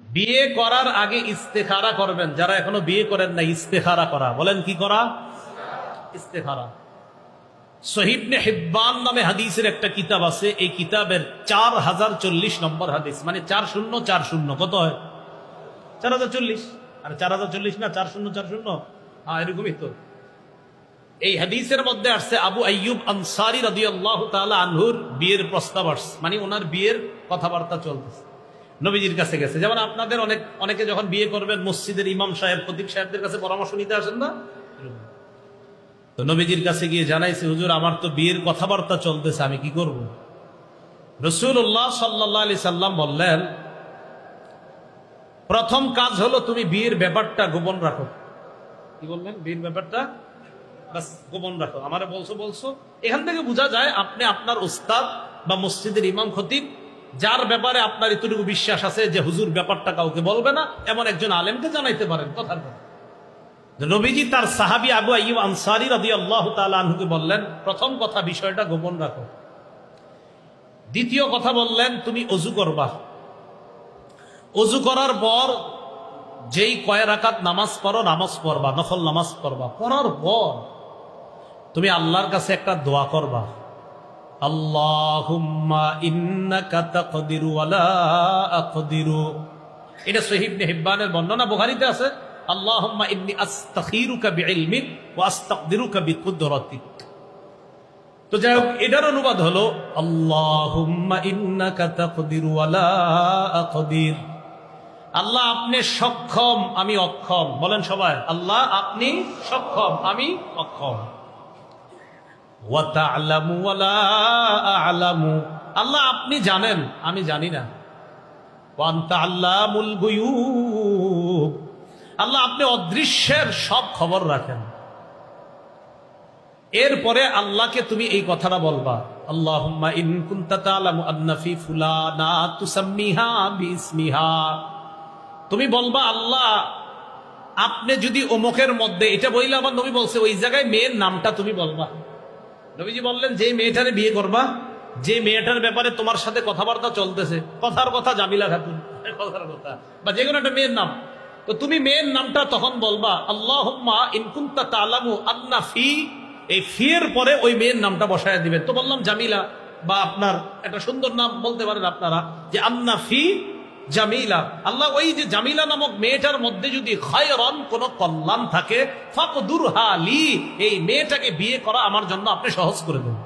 বিয়ে করার আগে ইস্তেখারা করবেন। যারা এখনো বিয়ে করেন না, ইস্তেখারা করা, বলেন কি করা? ইস্তেখারা। সহিহ ইবনে হিব্বান নামে হাদিসের একটা কিতাব আছে, এই কিতাবের 4040 নম্বর হাদিস, মানে 4040 কত হয়? 4040। আর 4040 না 4040, হ্যাঁ এরকমই তো। এই হাদিসের মধ্যে আসছে আবু আইয়ুব আনসারী রাদিয়াল্লাহু তাআলা আনহুর বিয়ের প্রস্তাব আসছে, মানে ওনার বিয়ের কথাবার্তা চলতেছে, নবীজির কাছে গেছে। যেমন আপনাদের অনেকে যখন বিয়ে করবেন মসজিদের ইমাম সাহেব, খতিব সাহেবদের কাছে পরামর্শ নিতে আসেন না? তো নবীজির কাছে গিয়ে জানাইছে, হুজুর আমার তো বিয়ের কথাবার্তা চলতেছে, আমি কি করব? রাসূলুল্লাহ সাল্লাল্লাহু আলাইহি সাল্লাম বললেন, প্রথম কাজ হলো তুমি বিয়ের ব্যাপারটা গোপন রাখো। কি বললেন? বিয়ের ব্যাপারটা বাস গোপন রাখো। আমারে বলছো। এখান থেকে বোঝা যায় আপনি আপনার উস্তাদ বা মসজিদের ইমাম খতিব, যার ব্যাপারে আপনার এতটুকু বিশ্বাস আছে যে হুজুর ব্যাপারটা কাউকে বলবে না, এমন একজন আলেমকে জানাইতে পারেন। কথার কথা, নবীজি তার সাহাবী আবু আইয়ুব আনসারী রাদিয়াল্লাহু তাআলা আনহুকে বললেন, প্রথম কথা বিষয়টা গোপন রাখো। দ্বিতীয় কথা বললেন, তুমি ওযু করবা। ওযু করার পর যেই কয় রাকাত নামাজ পড়ো, নামাজ পড়বা, নফল নামাজ পড়বা। পড়ার পর তুমি আল্লাহর কাছে একটা দোয়া করবা, আল্লাহুম্মা ইন্নাকা তাকদিরু ওয়া লা আকদিরু। এটা সহিহ ইবনে হিব্বানের বর্ণনা, বুখারীতে আছে, আল্লাহুম্মা ইন্নী আস্তাখিরুকা বিইলমিক ওয়া আস্তাকদিরুকা বিকুদরাতিক। তো যাই হোক, এটার অনুবাদ হলো আল্লাহুম্মা ইন্নাকা তাকদিরু ওয়া লা আকদির। আল্লাহ আপনি সক্ষম, আমি অক্ষম। বলেন সবাই, আল্লাহ আপনি সক্ষম, আমি অক্ষম। ওয়া তা'লামু ওয়া লা আ'লামু, আল্লাহ আপনি জানেন, আমি জানি না। ওয়া আনতা আল্লামুল গুয়ুব, আল্লাহ আপনি অদৃশ্যের সব খবর রাখেন। এরপরে আল্লাহকে তুমি এই কথাটা বলবা, আল্লাহুম্মা ইন কুনতা তা'লামু আন্না ফি ফুলানা তুসাম্মিহা বিইসমিহা। তুমি বলবা, আল্লাহ আপনি যদি অমুকের মধ্যে, এটা বললে আমার নবী বলছে ওই জায়গায় মেয়ের নামটা তুমি বলবা। নবীজি বললেন, যে মেয়েটারে বিয়ে করবা, যে মেয়েটার ব্যাপারে তোমার সাথে কথাবার্তা চলতেছে, কথার কথা জামিলা খাতুন, কথার কথা, বা যে কোনো একটা মেয়ের নাম, তো তুমি মেয়ের নামটা তখন বলবা, আল্লাহুম্মা ইন কুনতা তা'লামু আন্না ফি, এই ফি এর পরে ওই মেয়ের নামটা বসায় দিবেন। তো বললাম জামিলা, বা আপনার একটা সুন্দর নাম বলতে পারেন আপনারা, যে আন্না ফি জামিলা। আল্লাহ ওই যে জামিলা নামক মেয়েটার মধ্যে যদি খায়রান, কোন কল্যাণ থাকে, ফাকদুরহা লি, এই মেয়েটাকে বিয়ে করা আমার জন্য আপনি সহজ করে দেন।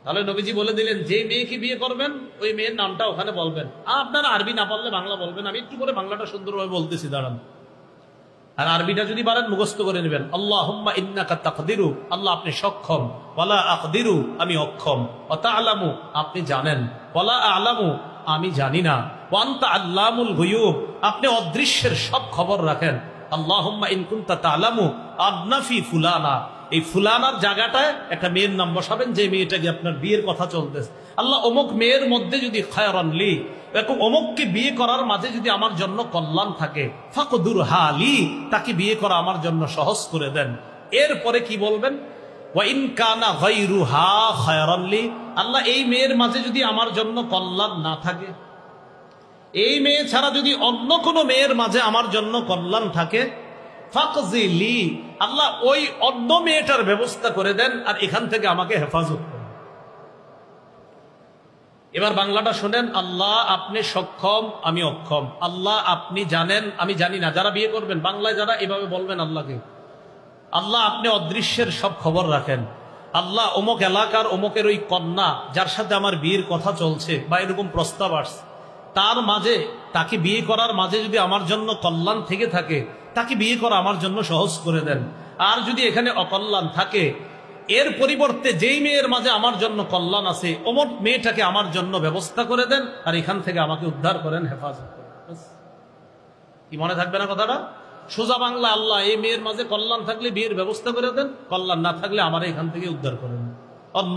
তাহলে নবীজি বলে দিলেন, যে মেয়েকে বিয়ে করবেন ওই মেয়ের নামটা ওখানে বলবেন। আপনারা আরবি না পারলে বাংলা বলবেন, আমি একটু করে বাংলাটা সুন্দরভাবে বলতেছি, দাঁড়ান। আর আরবিটা যদি পারেন মুখস্থ করে নেবেন, আল্লাহুম্মা ইন্নাকা তাকদিরু, আল্লাহ আপনি সক্ষম, ওয়ালা আকদিরু, আমি অক্ষম, ওয়া তা'লামু, আপনি জানেন, ওয়ালা আ'লামু, আমি জানি না, ওয়া আনতা আল্লামুল গুয়ুব, আপনি অদৃশ্যের সব খবর রাখেন। আল্লাহুম্মা ইন কুনতা তা'লামু আন্না ফি ফুলানা, এই ফুলানার জায়গাটায় একটা মেয়ের নাম বসাবেন, যে মেয়েটাকে আপনার বিয়ের কথা চলতেছে। আল্লাহ অমুক মেয়ের মধ্যে যদি খায়রান লি, অমুককে বিয়ে করার মাঝে যদি আমার জন্য কল্যাণ থাকে, ফাকদুরহা লি, তাকে বিয়ে করা আমার জন্য সহজ করে দেন। এরপরে কি বলবেন? ওয়া ইন কানা গায়রুহা খায়রান লি, আল্লাহ এই মেয়ের মাঝে যদি আমার জন্য কল্যাণ না থাকে, এই মেয়ে ছাড়া যদি অন্য কোনো মেয়ের মাঝে আমার জন্য কল্যাণ থাকে, ফাকজি লি, আল্লাহ ওই অন্য মেয়েটার ব্যবস্থা করে দেন, আর এখান থেকে আমাকে হেফাজত করেন। এবার বাংলাটা শোনেন, আল্লাহ আপনি সক্ষম, আমি অক্ষম, আল্লাহ আপনি জানেন, আমি জানি না। যারা বিয়ে করবেন বাংলায় যারা এভাবে বলবেন আল্লাহকে, আল্লাহ আপনি অদৃশ্যের সব খবর রাখেন। আল্লাহ অমুক এলাকার অমুকের ওই কন্যা যার সাথে আমার বিয়ের কথা চলছে বা এরকম প্রস্তাব আসছে, তার মাঝে, তাকে বিয়ে করার মাঝে যদি আমার জন্য কল্যাণ থেকে থাকে, তাকে বিয়ে করা আমার জন্য সহজ করে দেন। আর যদি এখানে অকল্যাণ থাকে, এর পরিবর্তে যেই মেয়ের মাঝে আমার জন্য কল্যাণ আছে, অমুক মেয়েটাকে আমার জন্য ব্যবস্থা করে দেন, আর এখান থেকে আমাকে উদ্ধার করেন, হেফাজত করেন। কি মনে থাকবে না কথাটা? সোজা বাংলা, আল্লাহ এই মেয়ের মাঝে কল্যাণ থাকলে বিয়ের ব্যবস্থা করে দেন, কল্যাণ না থাকলে আমার এখান থেকে উদ্ধার করেন। অন্য